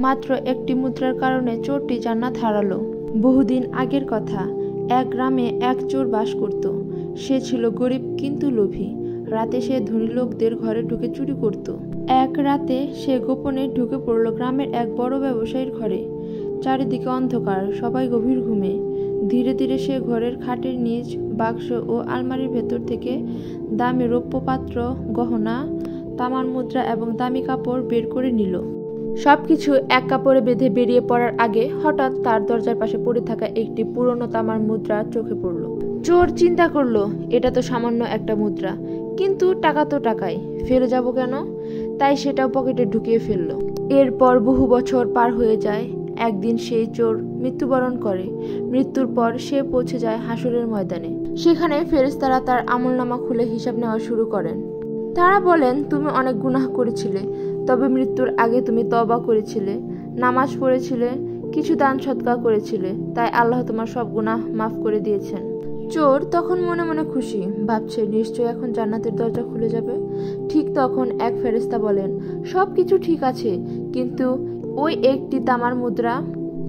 মাত্র একটি মুদ্রার কারণে চোরটি জান্নাত হারালো। বহুদিন আগের কথা, এক গ্রামে এক চোর বাস করত। সে ছিল গরিব কিন্তু লোভী। রাতে সে ধনী লোকদের ঘরে ঢুকে চুরি করত। এক রাতে সে গোপনে ঢুকে পড়ল গ্রামের এক বড় ব্যবসায়ীর ঘরে। চারিদিকে অন্ধকার, সবাই গভীর ঘুমে। ধীরে ধীরে সে ঘরের খাটের নিচ, বাক্স ও আলমারির ভেতর থেকে দামি রৌপ্য পাত্র, গহনা, তামার মুদ্রা এবং দামি কাপড় বের করে নিল। সবকিছু এক কাপড়ে বেঁধে বেরিয়ে পড়ার আগে হঠাৎ তার দরজার পাশে পড়ে থাকা একটি পুরনো তামার মুদ্রা চোখে পড়ল। চোর চিন্তা করলো, এটা তো সামান্য একটা মুদ্রা, কিন্তু টাকা তো টাকাই, ফেলে যাব কেন? তাই সেটাও পকেটে ঢুকিয়ে ফেলল। এরপর বহু বছর পার হয়ে যায়। একদিন সেই চোর মৃত্যুবরণ করে। মৃত্যুর পর সে পৌঁছে যায় হাসরের ময়দানে। সেখানে ফেরেশতারা তার আমলনামা খুলে হিসাব নেওয়া শুরু করেন। তারা বলেন, তুমি অনেক গুনাহ করেছিলে, তবে মৃত্যুর আগে তুমি তওবা করেছিলে, নামাজ পড়েছিলে, কিছু দান সদকা করেছিলে, তাই আল্লাহ তোমার সব গুনাহ মাফ করে দিয়েছেন। চোর তখন মনে মনে খুশি, ভাবছে নিশ্চয়ই এখন জান্নাতের দরজা খুলে যাবে। ঠিক তখন এক ফেরেশতা বলেন, সবকিছু ঠিক আছে, কিন্তু ওই একটি তামার মুদ্রা।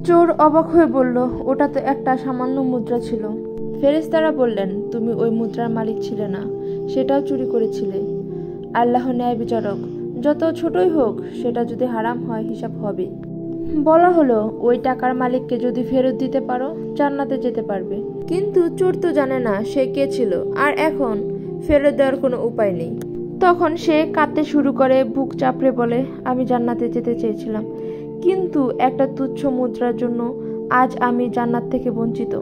চোর অবাক হয়ে বলল, ওটা তো একটা সামান্য মুদ্রা ছিল। ফেরেশতারা বললেন, তুমি ওই মুদ্রার মালিক ছিলে না, সেটাও চুরি করেছিলে। আল্লাহ ন্যায় বিচারক, যত ছোটই হোক, সেটা যদি হারাম হয় হিসাব হবে। বলা হলো, ওই টাকার মালিককে যদি ফেরত দিতে পারো, জান্নাতে যেতে পারবে। কিন্তু চোর তো জানে না সে কে ছিল, আর এখন ফেরত দেওয়ার কোনো উপায় নেই। তখন সে কাঁদতে শুরু করে, বুক চাপড়ে বলে, আমি জান্নাতে যেতে চেয়েছিলাম, কিন্তু একটা তুচ্ছ মুদ্রার জন্য আজ আমি জান্নাত থেকে বঞ্চিত।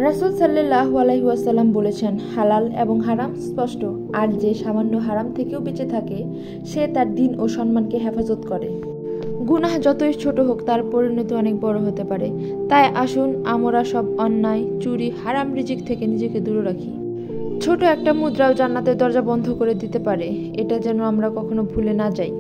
রাসূল সাল্লাল্লাহু আলাইহি ওয়াসাল্লাম বলেছেন, হালাল এবং হারাম স্পষ্ট, আর যে সামান্য হারাম থেকেও বেঁচে থাকে সে তার দিন ও সম্মানকে হেফাজত করে। গুনাহ যতই ছোট হোক, তার পরিণতি অনেক বড় হতে পারে। তাই আসুন আমরা সব অন্যায়, চুরি, হারাম রিজিক থেকে নিজেকে দূরে রাখি। ছোট একটা মুদ্রাও জান্নাতের দরজা বন্ধ করে দিতে পারে, এটা যেন আমরা কখনো ভুলে না যাই।